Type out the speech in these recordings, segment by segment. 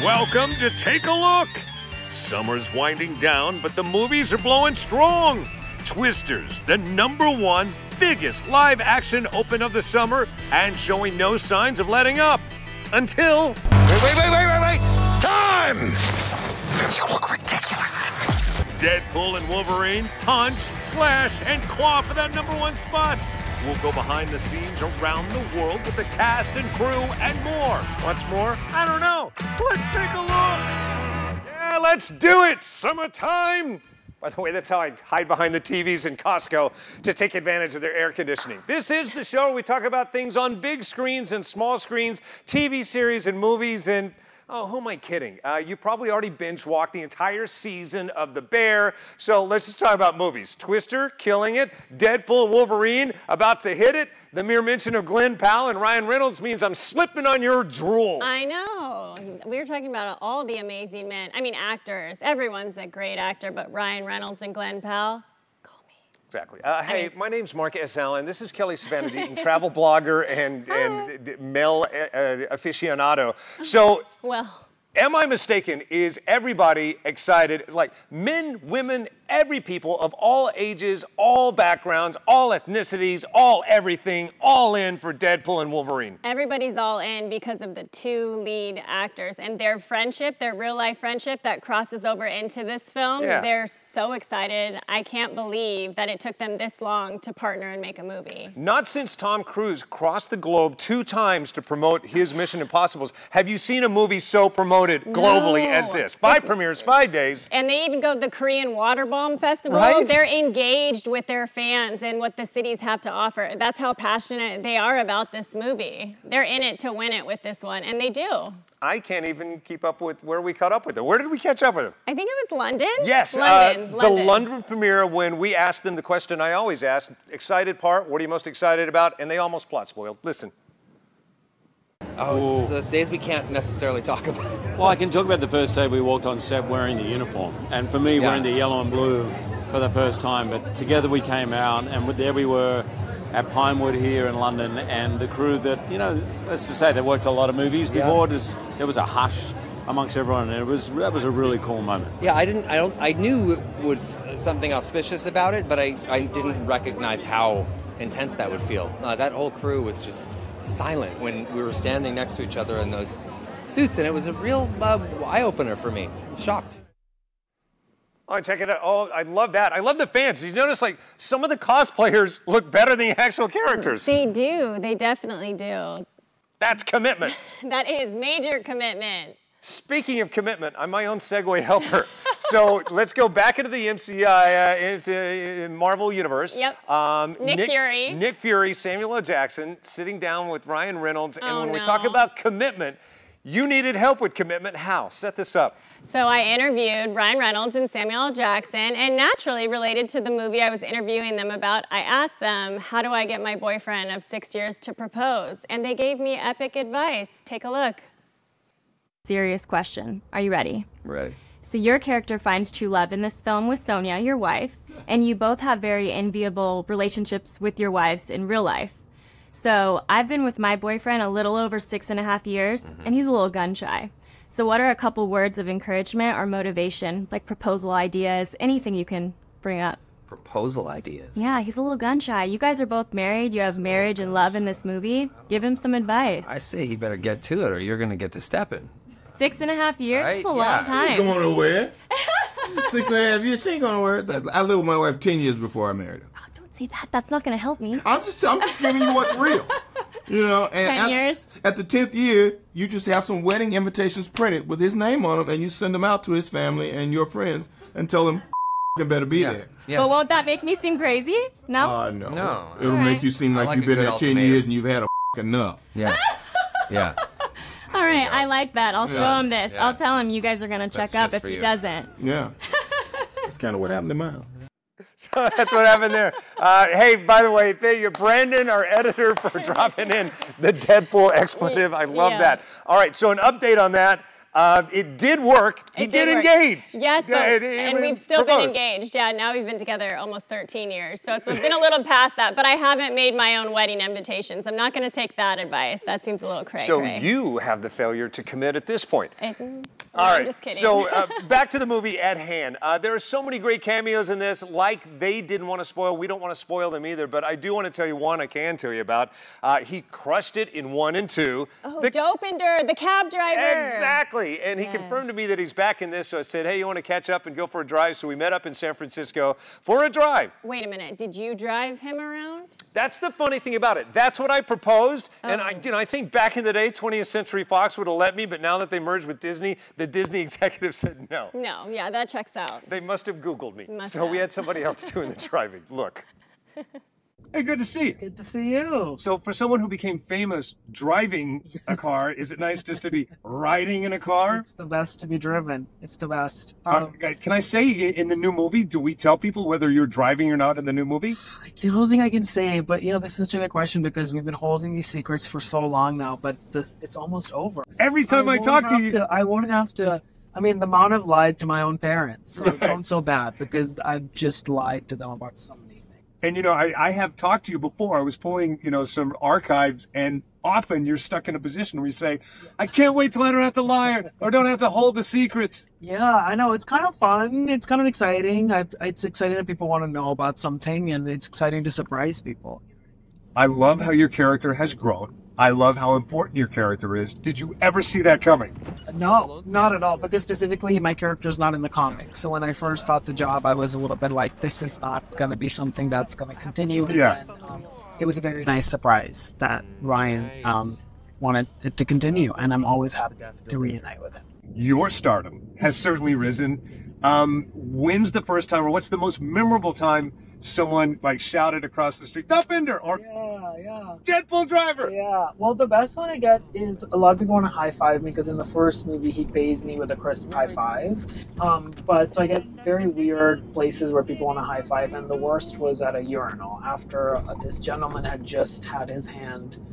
Welcome to Take a Look. Summer's winding down, but the movies are blowing strong. Twisters, the #1 biggest live-action open of the summer and showing no signs of letting up. Until... Wait! Time! You look ridiculous. Deadpool and Wolverine punch, slash, and claw for that #1 spot. We'll go behind the scenes around the world with the cast and crew and more. What's more? I don't know. Let's take a look. Yeah, let's do it. Summertime. By the way, that's how I hide behind the TVs in Costco to take advantage of their air conditioning. This is the show where we talk about things on big screens and small screens, TV series and movies, and oh, who am I kidding? You probably already binge-watched the entire season of The Bear, so let's just talk about movies. Twister, killing it. Deadpool, Wolverine, about to hit it. The mere mention of Glenn Powell and Ryan Reynolds means I'm slipping on your drool. I know. We were talking about all the amazing men. I mean, actors. Everyone's a great actor, but Ryan Reynolds and Glenn Powell. Exactly. Hey, my name's Mark S. Allen. This is Kelly Savannah-Deaton, travel blogger and male aficionado. So, well, am I mistaken? Is everybody excited? Like men, women, every people of all ages, all backgrounds, all ethnicities, all everything, all in for Deadpool and Wolverine. Everybody's all in because of the two lead actors and their friendship, their real-life friendship that crosses over into this film. Yeah. They're so excited. I can't believe that it took them this long to partner and make a movie. Not since Tom Cruise crossed the globe 2 times to promote his Mission Impossibles have you seen a movie so promoted globally as this. 5 premieres, 5 days. And they even go to the Korean Water Bomb Festival. Right? They're engaged with their fans and what the cities have to offer. That's how passionate they are about this movie. They're in it to win it with this one, and they do. I can't even keep up with where we caught up with them. Where did we catch up with them? I think it was London. Yes, London. The London premiere, when we asked them the question I always ask, excited part, what are you most excited about? And they almost plot spoiled. Listen. Oh, it's those days we can't necessarily talk about. Well, I can talk about the first day we walked on set wearing the uniform. And for me, wearing the yellow and blue for the first time. But together we came out, and there we were at Pinewood here in London, and the crew that, you know, let's just say they worked a lot of movies before. There was a hush amongst everyone, and that was a really cool moment. Yeah, I knew it was something auspicious about it, but I didn't recognize how intense that would feel. That whole crew was just silent when we were standing next to each other in those suits, and it was a real eye-opener for me. Shocked. Oh, check it out. Oh, I love that. I love the fans. You notice, like, some of the cosplayers look better than the actual characters. They do. They definitely do. That's commitment. That is major commitment. Speaking of commitment, I'm my own segue helper. So let's go back into the into Marvel Universe. Yep. Nick Fury, Samuel L. Jackson, sitting down with Ryan Reynolds. And when we no. talk about commitment, you needed help with commitment. How? Set this up. So I interviewed Ryan Reynolds and Samuel L. Jackson, and naturally related to the movie I was interviewing them about, I asked them, how do I get my boyfriend of 6 years to propose? And they gave me epic advice. Take a look. Serious question. Are you ready? Ready. So your character finds true love in this film with Sonia, your wife, and you both have very enviable relationships with your wives in real life. So I've been with my boyfriend a little over 6.5 years, and he's a little gun shy. So what are a couple words of encouragement or motivation, like proposal ideas, anything you can bring up? Proposal ideas. Yeah, he's a little gun shy. You guys are both married. You have marriage and love in this movie. Give him some advice. I say he better get to it or you're going to get to stepping. 6.5 years? Right? That's a long time. She ain't going nowhere. 6.5 years, she ain't going nowhere. I lived with my wife 10 years before I married her. Oh, don't say that. That's not going to help me. I'm just giving you what's real. You know, and 10 years? At the 10th year, you just have some wedding invitations printed with his name on them, and you send them out to his family and your friends and tell them better be there. Yeah. But won't that make me seem crazy? No? No. No. It'll make you seem like you've been there 10 years and you've had enough. Yeah. Yeah. All right, I like that. I'll show him this. Yeah. I'll tell him you guys are going to check up if he doesn't. Yeah. That's kind of what happened to mine. So that's what happened there. Hey, by the way, thank you, Brandon, our editor, for dropping in the Deadpool expletive. I love that. All right, so an update on that. It did work. He did engage. Yes, and we've still been engaged. Yeah, now we've been together almost 13 years. So it's been a little past that, but I haven't made my own wedding invitations. I'm not going to take that advice. That seems a little cray-cray. So you have the failure to commit at this point. All right, I'm just kidding. So back to the movie at hand. There are so many great cameos in this. Like they didn't want to spoil, we don't want to spoil them either, but I do want to tell you one I can tell you about. He crushed it in 1 and 2. Oh, Dopinder, the cab driver. Exactly, and he confirmed to me that he's back in this, so I said, hey, you want to catch up and go for a drive? So we met up in San Francisco for a drive. Wait a minute, did you drive him around? That's the funny thing about it. That's what I proposed, and I think back in the day, 20th Century Fox would have let me, but now that they merged with Disney, the Disney executive said no. No, yeah, that checks out. They must have Googled me. We had somebody else doing the driving. Look. Hey, good to see you. Good to see you. So for someone who became famous driving a car, is it nice just to be riding in a car? It's the best to be driven. It's the best. Can I say in the new movie, do we tell people whether you're driving or not in the new movie? I don't think I can say, but this is such a good question because we've been holding these secrets for so long now, but it's almost over. Every time I talk to you... I won't have to... I mean, the amount I've lied to my own parents, so it sounds so bad because I've just lied to them about so many things. And, I have talked to you before. I was pulling, some archives, and often you're stuck in a position where you say, I can't wait till I don't have to lie or don't have to hold the secrets. Yeah, I know. It's kind of fun. It's kind of exciting. It's exciting that people want to know about something, and it's exciting to surprise people. I love how your character has grown. I love how important your character is. Did you ever see that coming? No, not at all, because specifically my character's not in the comics. So when I first got the job, I was a little bit like, this is not going to be something that's going to continue. Yeah. And, it was a very nice surprise that Ryan wanted it to continue, and I'm always happy to reunite with him. Your stardom has certainly risen. When's the first time, or what's the most memorable time someone shouted across the street, Dopinder, or Deadpool driver? Yeah, well, the best one I get is a lot of people want to high five me because in the first movie he pays me with a crisp high five. But so I get very weird places where people want to high five, and the worst was at a urinal after this gentleman had just had his hand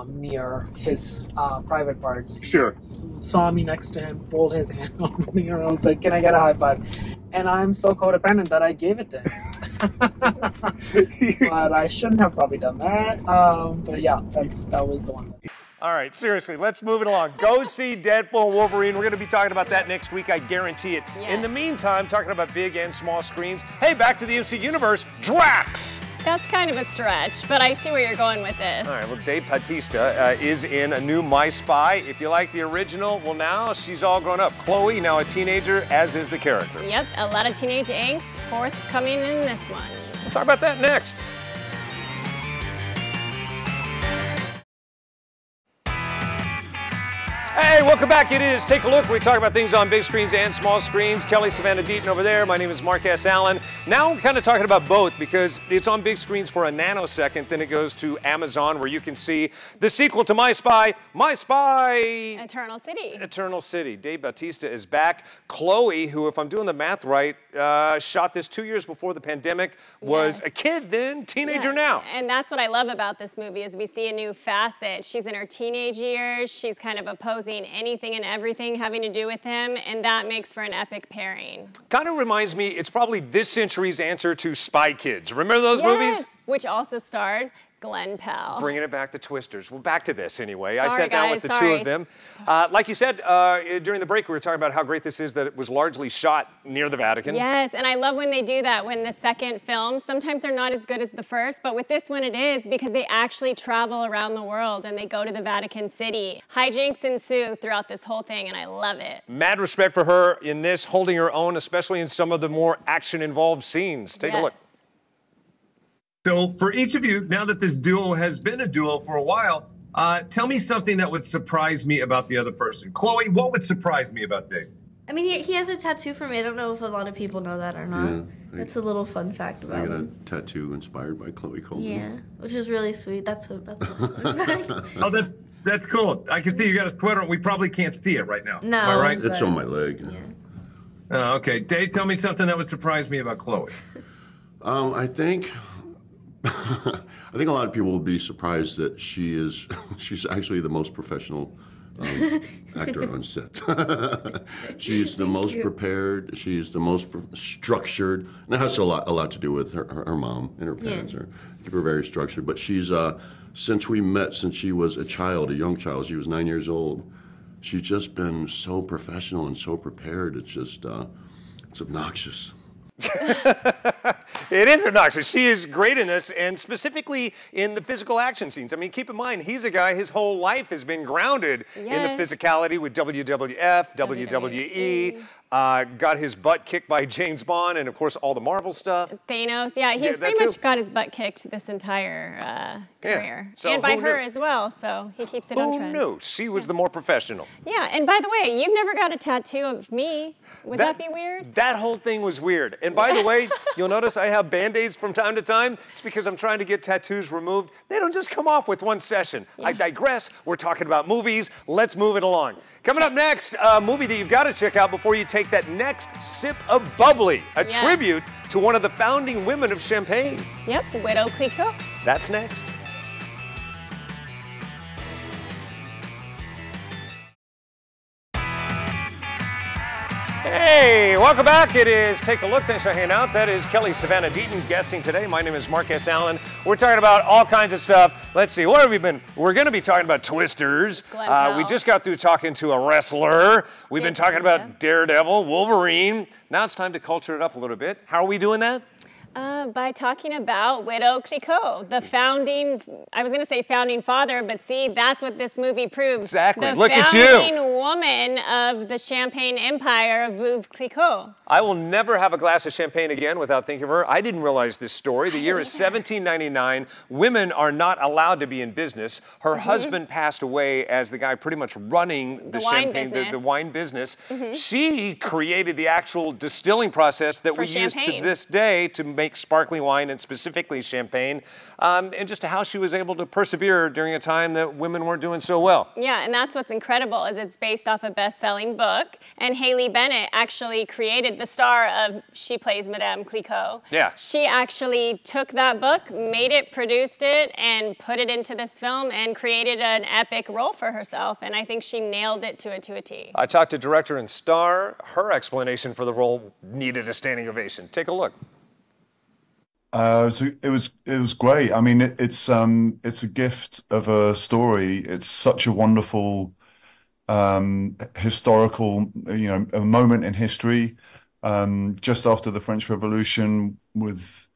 near his private parts. Sure. Saw me next to him, pulled his hand over the urinal, and said, can I get a high five? And I'm so codependent that I gave it to him. But I shouldn't have probably done that. But yeah, that was the one. All right, seriously, let's move it along. Go see Deadpool Wolverine. We're going to be talking about that next week, I guarantee it. Yes. In the meantime, talking about big and small screens. Hey, back to the MC Universe, Drax! That's kind of a stretch, but I see where you're going with this. All right, well, Dave Bautista is in a new My Spy. If you like the original, well, now she's all grown up. Chloe, now a teenager, as is the character. Yep, a lot of teenage angst forthcoming in this one. We'll talk about that next. Hey, welcome back. It is Take a Look. We talk about things on big screens and small screens. Kelly Savannah Deaton over there. My name is Mark S. Allen. Now we're kind of talking about both because it's on big screens for a nanosecond. Then it goes to Amazon where you can see the sequel to My Spy, Eternal City. Eternal City. Dave Bautista is back. Chloe, who, if I'm doing the math right, shot this 2 years before the pandemic, was a kid then, teenager now. And that's what I love about this movie is we see a new facet. She's in her teenage years. She's kind of opposing anything and everything having to do with him, and that makes for an epic pairing. Kind of reminds me, it's probably this century's answer to Spy Kids. Remember those movies? Which also starred Glenn Powell. Bringing it back to Twisters. Well, back to this anyway. Sorry, I sat down with the two of them. Like you said, during the break, we were talking about how great this is that it was largely shot near the Vatican. Yes, and I love when they do that, when the second film, sometimes they're not as good as the first, but with this one it is because they actually travel around the world and they go to the Vatican City. Hijinks ensue throughout this whole thing, and I love it. Mad respect for her in this, holding her own, especially in some of the more action-involved scenes. Take a look. So for each of you, now that this duo has been a duo for a while, tell me something that would surprise me about the other person. Chloe, what would surprise me about Dave? I mean, he has a tattoo for me. I don't know if a lot of people know that or not. Yeah, it's a little fun fact about him. I got a tattoo inspired by Chloe Coleman. Yeah, which is really sweet. That's a fun fact. Oh, that's cool. I can see you got a sweater on. We probably can't see it right now. No. Am I right? It's on my leg. Yeah. Okay. Dave, tell me something that would surprise me about Chloe. I think a lot of people will be surprised that she's actually the most professional actor on set. She's the most prepared. She's the most structured. And that has a lot to do with her mom and her parents. Yeah. Keep her very structured. But she's since we met, since she was a young child, she was 9 years old. She's just been so professional and so prepared. It's just it's obnoxious. It is obnoxious. She is great in this, and specifically in the physical action scenes. I mean, keep in mind, he's a guy, his whole life has been grounded in the physicality with WWF, WWE, got his butt kicked by James Bond, and of course, all the Marvel stuff. Thanos, yeah, he's pretty much got his butt kicked this entire career. So and by her as well, so he keeps it on trend. Who knew? She was the more professional. Yeah, and by the way, you've never got a tattoo of me. Would that be weird? That whole thing was weird. And by the way, you'll notice I have Band-Aids from time to time. It's because I'm trying to get tattoos removed. They don't just come off with one session. Yeah. I digress. We're talking about movies. Let's move it along. Coming up next, a movie that you've got to check out before you take that next sip of bubbly, a tribute to one of the founding women of Champagne. Yep, Widow Clicquot. That's next. Hey, welcome back. It is Take a Look. Thanks for hanging out. That is Kelly Savannah Deaton guesting today. My name is Mark S. Allen. We're talking about all kinds of stuff. Let's see, what have we been? We're going to be talking about Twisters. We just got through talking to a wrestler. We've been talking about Daredevil, Wolverine. Now it's time to culture it up a little bit. How are we doing that? By talking about Widow Clicquot, the founding, I was going to say founding father, but see, that's what this movie proves. Exactly. The Look at you. The founding woman of the Champagne Empire, Veuve Clicquot. I will never have a glass of champagne again without thinking of her. I didn't realize this story. The year is 1799. Women are not allowed to be in business. Her husband passed away as the guy pretty much running the champagne, the wine business. She created the actual distilling process that we use to this day to make sparkling wine and specifically champagne, and just how she was able to persevere during a time that women weren't doing so well. Yeah, and that's what's incredible is it's based off a best-selling book, and Haley Bennett actually created the star of She Plays Madame Clicquot. Yeah. She actually took that book, made it, produced it, and put it into this film and created an epic role for herself, and I think she nailed it to a T. I talked to director and star. Her explanation for the role needed a standing ovation. Take a look. So it was great. I mean, it's a gift of a story. It's such a wonderful historical, a moment in history. Just after the French Revolution, with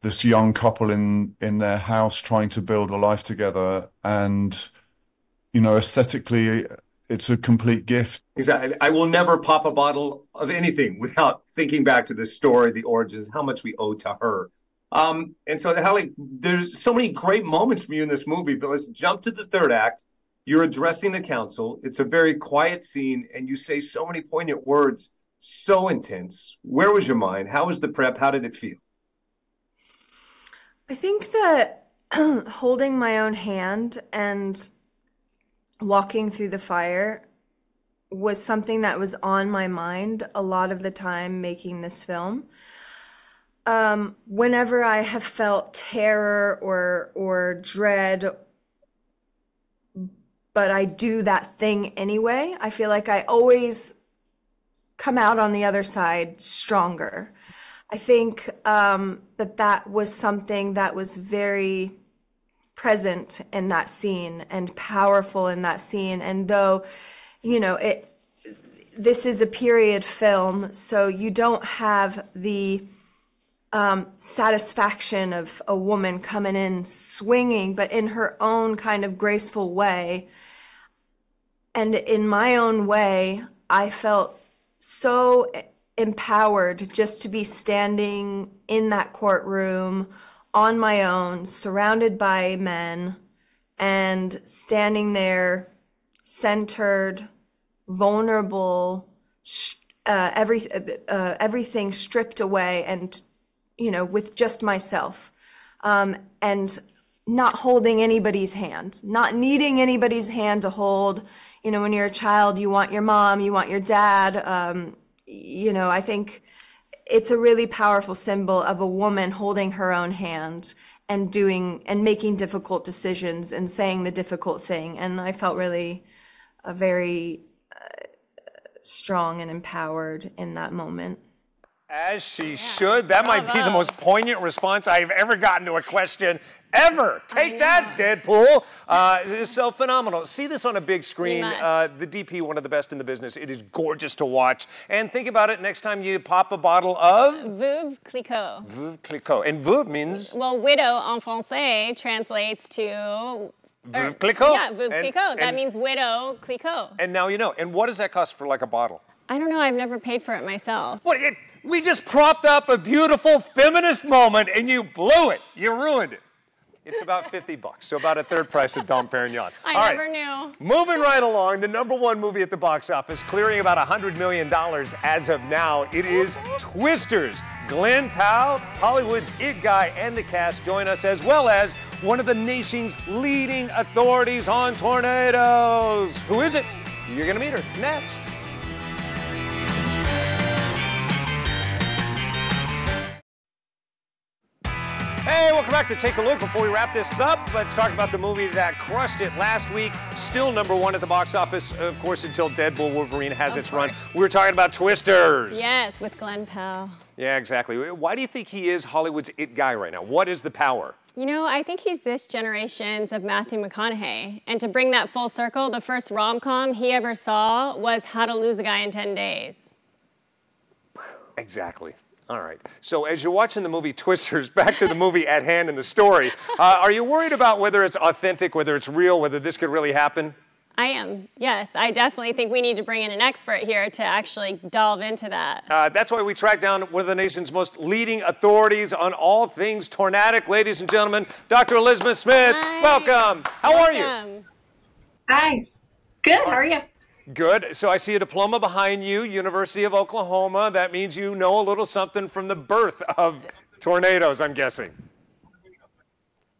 this young couple in their house trying to build a life together, and aesthetically, it's a complete gift. Exactly. I will never pop a bottle of anything without thinking back to the story, the origins, how much we owe to her. And so, Hallie, there's so many great moments from you in this movie, but let's jump to the third act. You're addressing the council. It's a very quiet scene, and you say so many poignant words, so intense. Where was your mind? How was the prep? How did it feel? I think that holding my own hand and walking through the fire was something that was on my mind a lot of the time making this film. Whenever I have felt terror or dread, but I do that thing anyway, I feel like I always come out on the other side stronger. I think that was something that was very present in that scene and powerful in that scene. And though, this is a period film, so you don't have the satisfaction of a woman coming in swinging, but in her own kind of graceful way. And in my own way, I felt so empowered just to be standing in that courtroom on my own, surrounded by men, and standing there centered, vulnerable, everything stripped away, and with just myself, and not holding anybody's hand, not needing anybody's hand to hold. When you're a child, you want your mom, you want your dad. I think it's a really powerful symbol of a woman holding her own hand and making difficult decisions and saying the difficult thing. And I felt really very strong and empowered in that moment. As she should. That might be the most poignant response I've ever gotten to a question ever. Take that, Deadpool. It's so phenomenal. See this on a big screen. The DP, one of the best in the business. It is gorgeous to watch. And think about it next time you pop a bottle of... Veuve Clicquot. Veuve Clicquot. And Veuve means... Well, widow en français translates to... Veuve Clicquot? Yeah, Veuve Clicquot. That means widow Clicquot. And now you know. And what does that cost for like a bottle? I don't know. I've never paid for it myself. What? We just propped up a beautiful feminist moment and you blew it. You ruined it. It's about $50, so about a third price of Dom Perignon. I never knew. Moving right along, the #1 movie at the box office, clearing about $100 million as of now. It is Twisters. Glenn Powell, Hollywood's it guy, and the cast join us, as well as one of the nation's leading authorities on tornadoes. Who is it? You're going to meet her next. Hey, welcome back to Take a Look. Before we wrap this up, let's talk about the movie that crushed it last week. Still #1 at the box office, of course, until Deadpool Wolverine has its run. We were talking about Twisters. Yes, with Glenn Powell. Yeah, exactly. Why do you think he is Hollywood's it guy right now? What is the power? You know, I think he's this generation's of Matthew McConaughey. And to bring that full circle, the first rom-com he ever saw was How to Lose a Guy in 10 Days. Exactly. All right. So as you're watching the movie Twisters, back to the movie at hand and the story, are you worried about whether it's authentic, whether it's real, whether this could really happen? I am, yes. I definitely think we need to bring in an expert here to actually delve into that. That's why we tracked down one of the nation's most leading authorities on all things tornadic. Ladies and gentlemen, Dr. Elizabeth Smith. Hi. Welcome. How are you? Hi. Good. How are you? Good. So I see a diploma behind you, University of Oklahoma. That means you know a little something from the birth of tornadoes, I'm guessing.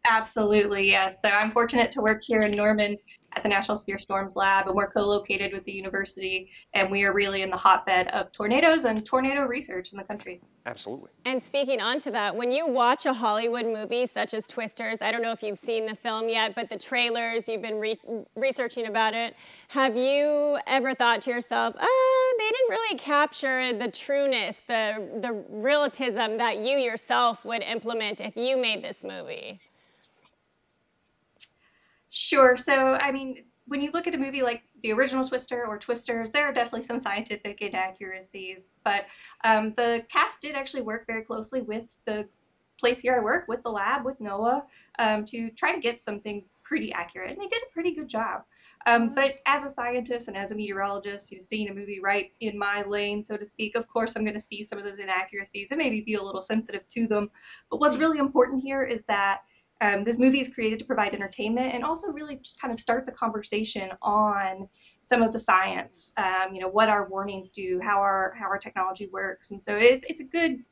Absolutely, yes. So I'm fortunate to work here in Norman at the National Severe Storms Lab, and we're co-located with the university, and we are really in the hotbed of tornadoes and tornado research in the country. Absolutely. And speaking on to that, when you watch a Hollywood movie such as Twisters, I don't know if you've seen the film yet, but the trailers, you've been researching about it, have you ever thought to yourself, they didn't really capture the trueness, the realism that you yourself would implement if you made this movie? Sure. So, I mean, when you look at a movie like the original Twister or Twisters, there are definitely some scientific inaccuracies, but the cast did actually work very closely with the place here I work, with the lab, with NOAA, to try to get some things pretty accurate, and they did a pretty good job. But as a scientist and as a meteorologist, seeing a movie right in my lane, so to speak, of course I'm going to see some of those inaccuracies and maybe be a little sensitive to them. But what's really important here is that this movie is created to provide entertainment and also really just kind of start the conversation on some of the science, what our warnings do, how our technology works. And so it's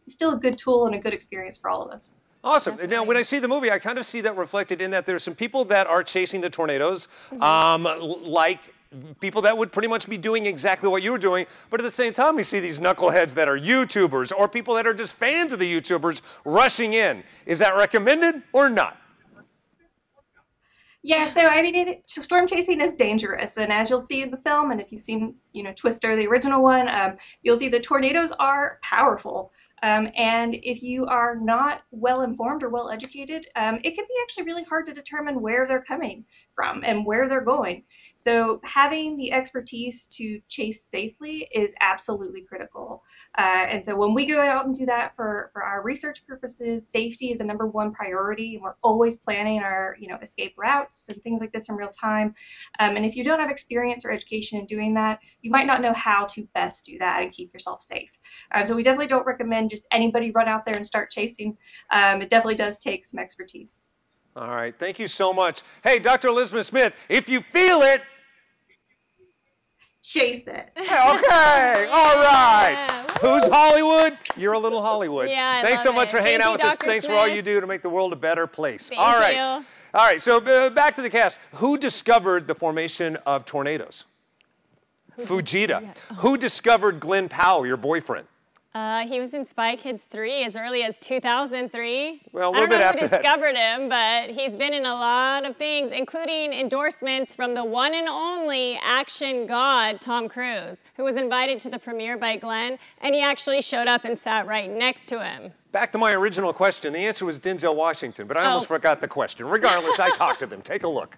still a good tool and a good experience for all of us. Awesome. Definitely. Now, when I see the movie, I kind of see that reflected in that there's some people that are chasing the tornadoes, like people that would pretty much be doing exactly what you were doing, but at the same time, we see these knuckleheads that are YouTubers or people that are just fans of the YouTubers rushing in. Is that recommended or not? Yeah, so I mean, storm chasing is dangerous, and as you'll see in the film, and if you've seen, Twister, the original one, you'll see the tornadoes are powerful. And if you are not well informed or well educated, it can be actually really hard to determine where they're coming from and where they're going. So having the expertise to chase safely is absolutely critical. And so when we go out and do that for our research purposes, safety is a #1 priority, and we're always planning our escape routes and things like this in real time. And if you don't have experience or education in doing that, you might not know how to best do that and keep yourself safe. So we definitely don't recommend just anybody run out there and start chasing. It definitely does take some expertise. All right, thank you so much. Hey, Dr. Elizabeth Smith, if you feel it, chase it. Okay, all right. Who's Hollywood? You're a little Hollywood. Yeah, Thanks so much for hanging out with us. Thanks for all you do to make the world a better place. All right. All right, so back to the cast. Who discovered the formation of tornadoes? Fujita. Who discovered Glenn Powell, your boyfriend? He was in Spy Kids 3 as early as 2003. Well, a I little don't bit know after who that. discovered him, but he's been in a lot of things, including endorsements from the one and only action god, Tom Cruise, who was invited to the premiere by Glenn, and he actually showed up and sat right next to him. Back to my original question. The answer was Denzel Washington, but I almost forgot the question. Regardless, I talked to them. Take a look.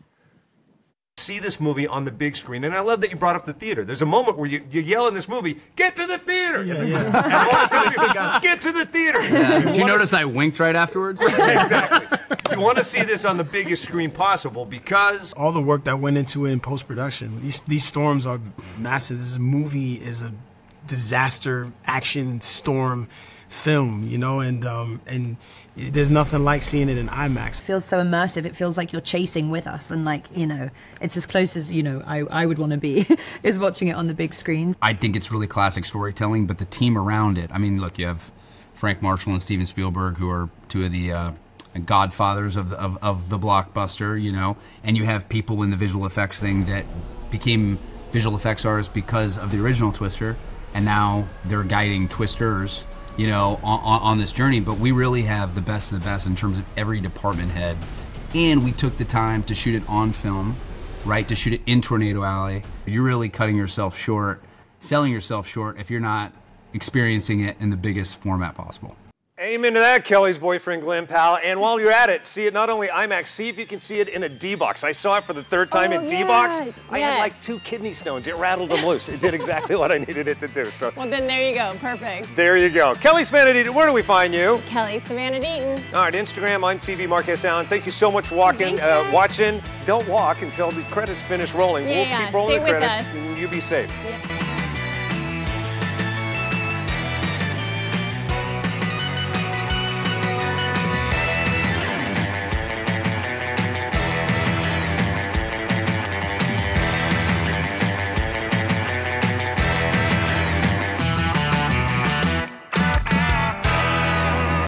See this movie on the big screen, and I love that you brought up the theater. There's a moment where you yell in this movie, "Get to the theater!" Yeah. And I want to tell people, get to the theater. Yeah. Did you notice I winked right afterwards? Exactly. You want to see this on the biggest screen possible because all the work that went into it in post-production. These storms are massive. This movie is a disaster action storm film, you know, and there's nothing like seeing it in IMAX. It feels so immersive. It feels like you're chasing with us, and like, you know, it's as close as, you know, I would want to be is watching it on the big screens. I think it's really classic storytelling, but the team around it. I mean, look, you have Frank Marshall and Steven Spielberg, who are two of the godfathers of the blockbuster, you know, and you have people in the visual effects thing that became visual effects artists because of the original Twister, and now they're guiding Twisters, you know, on this journey. But we really have the best of the best in terms of every department head. And we took the time to shoot it on film, right? To shoot it in Tornado Alley. You're really cutting yourself short, selling yourself short if you're not experiencing it in the biggest format possible. Amen to that, Kelly's boyfriend, Glenn Powell. And while you're at it, see it not only IMAX, see if you can see it in a D-Box. I saw it for the third time in D-Box. I had like 2 kidney stones. It rattled them loose. It did exactly what I needed it to do. So Well, then there you go. Perfect. there you go. Kelly Savannah Deaton, where do we find you? Kelly Savannah Deaton. All right, Instagram, on TV, Marquez Allen. Thank you so much for watching. Don't walk until the credits finish rolling. Yeah, We'll keep rolling stay the with credits, us. and you be safe. Yeah.